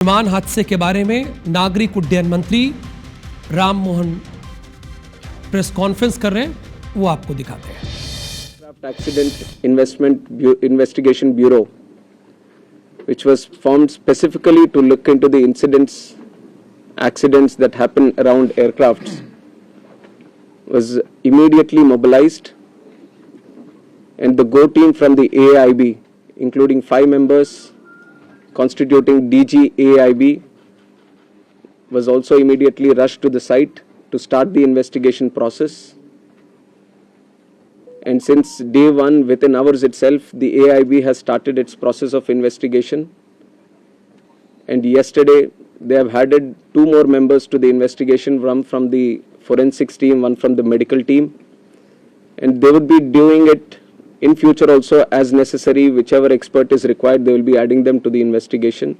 विमान हादसे के बारे में नागरिक उड्डयन मंत्री राम मोहन प्रेस कॉन्फ्रेंस कर रहे हैं, वो आपको दिखाते हैं। Accident Investigation Bureau, which was formed specifically to look into the accidents that happen around aircrafts, was immediately mobilized, and the GO team from the AIB, including 5 members constituting DG AIB, was also immediately rushed to the site to start the investigation process. And since day one, within hours itself, the AIB has started its process of investigation. And yesterday, they have added 2 more members to the investigation, one from the forensics team, one from the medical team. And they would be doing it in future also as necessary. Whichever expert is required, they will be adding them to the investigation.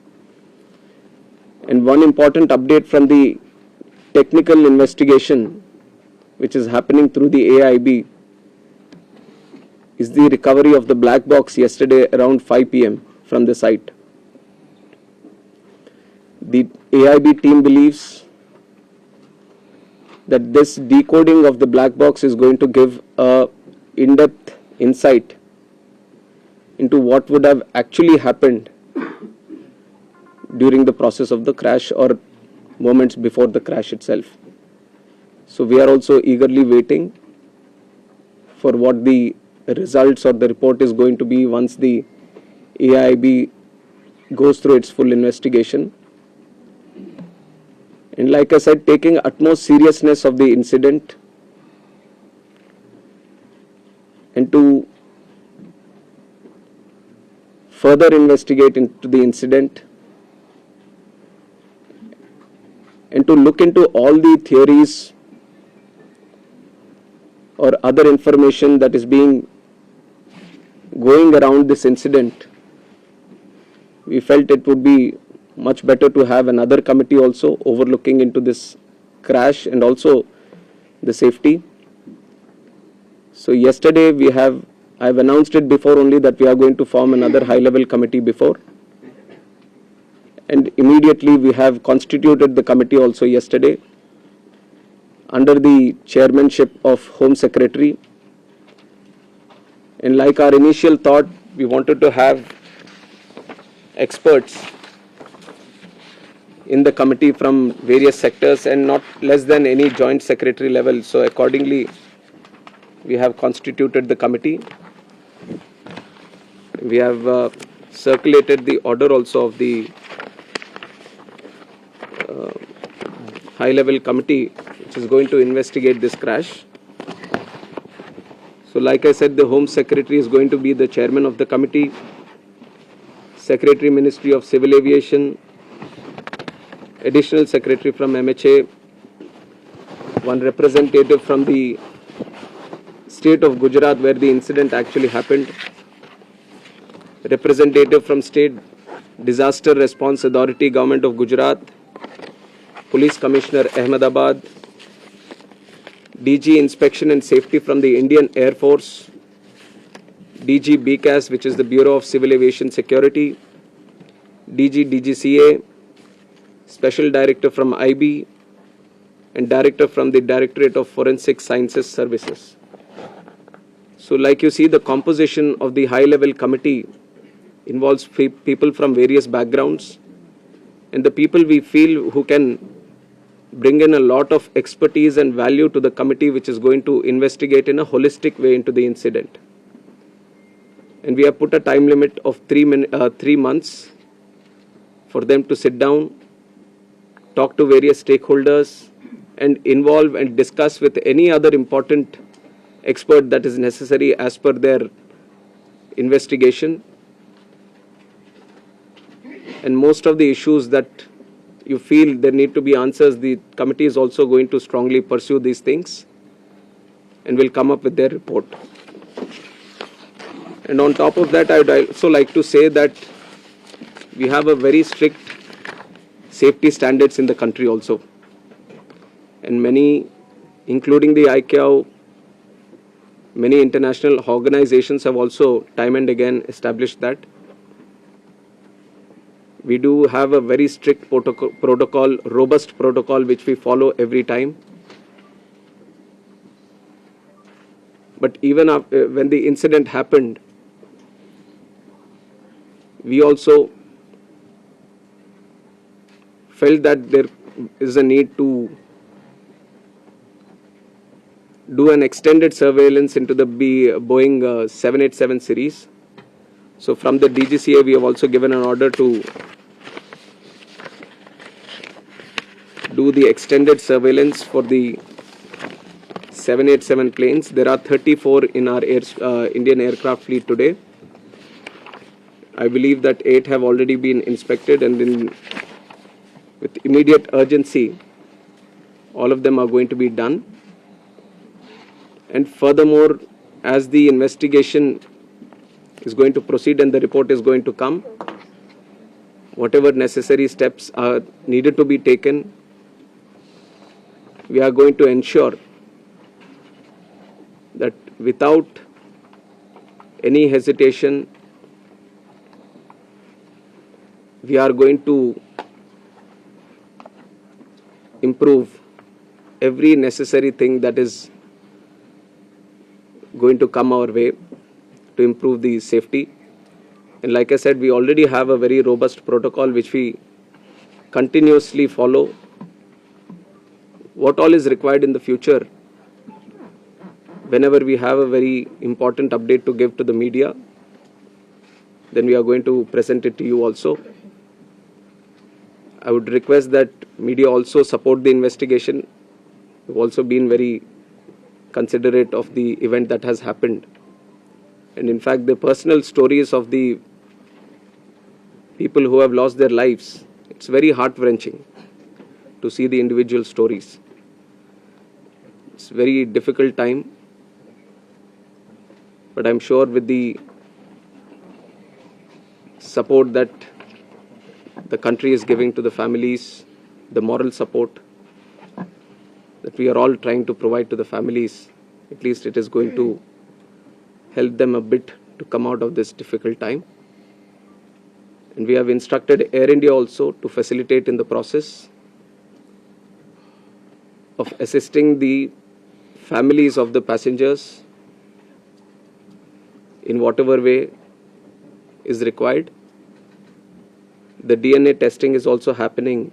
And one important update from the technical investigation, which is happening through the AIB, is the recovery of the black box yesterday around 5 p.m. from the site. The AIB team believes that this decoding of the black box is going to give a in-depth insight into what would have actually happened during the process of the crash or moments before the crash itself. So we are also eagerly waiting for what the results or the report is going to be once the AIB goes through its full investigation. And like I said, taking utmost seriousness of the incident and to further investigate into the incident and to look into all the theories or other information that is going around this incident, we felt it would be much better to have another committee also overlooking into this crash and also the safety. So yesterday I've announced it before only that we are going to form another high-level committee before. And immediately we have constituted the committee also yesterday under the chairmanship of Home Secretary. And like our initial thought, we wanted to have experts in the committee from various sectors and not less than any joint secretary level. So accordingly, we have constituted the committee. We have circulated the order also of the high-level committee which is going to investigate this crash. So like I said, the Home Secretary is going to be the chairman of the committee, Secretary Ministry of Civil Aviation, Additional Secretary from MHA, one representative from the state of Gujarat where the incident actually happened, representative from State Disaster Response Authority, Government of Gujarat, Police Commissioner Ahmedabad, DG Inspection and Safety from the Indian Air Force, DG BCAS, which is the Bureau of Civil Aviation Security, DG DGCA, Special Director from IB, and Director from the Directorate of Forensic Sciences Services. So like you see, the composition of the high-level committee involves people from various backgrounds, and the people we feel who can bring in a lot of expertise and value to the committee which is going to investigate in a holistic way into the incident. And we have put a time limit of 3 months for them to sit down, talk to various stakeholders, and involve and discuss with any other important expert that is necessary as per their investigation. And most of the issues that you feel there need to be answers, the committee is also going to strongly pursue these things and will come up with their report. And on top of that, I would also like to say that we have a very strict safety standards in the country also. And many, including the ICAO, many international organizations have also time and again established that. We do have a very strict protocol, robust protocol, which we follow every time. But even when the incident happened, we also felt that there is a need to do an extended surveillance into the Boeing 787 series. So from the DGCA, we have also given an order to do the extended surveillance for the 787 planes. There are 34 in our Indian aircraft fleet today. I believe that 8 have already been inspected, and then with immediate urgency, all of them are going to be done. And furthermore, as the investigation is going to proceed and the report is going to come, whatever necessary steps are needed to be taken, we are going to ensure that without any hesitation, we are going to improve every necessary thing that is going to come our way to improve the safety. And like I said, we already have a very robust protocol which we continuously follow. What all is required in the future, whenever we have a very important update to give to the media, then we are going to present it to you also. I would request that media also support the investigation. We've also been very considerate of the event that has happened. And in fact, the personal stories of the people who have lost their lives, it's very heart-wrenching to see the individual stories. It's a very difficult time, but I'm sure with the support that the country is giving to the families, the moral support that we are all trying to provide to the families, at least it is going to help them a bit to come out of this difficult time. And we have instructed Air India also to facilitate in the process of assisting the families of the passengers in whatever way is required. The DNA testing is also happening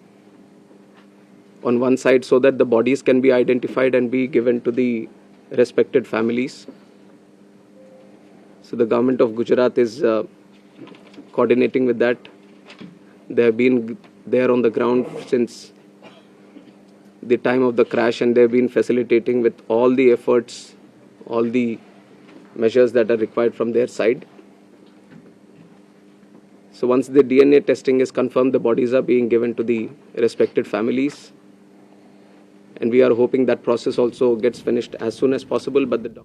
on one side so that the bodies can be identified and be given to the respected families. So the government of Gujarat is coordinating with that. They have been there on the ground since the time of the crash, and they have been facilitating with all the efforts, all the measures that are required from their side. So once the DNA testing is confirmed, the bodies are being given to the respected families. And we are hoping that process also gets finished as soon as possible. But the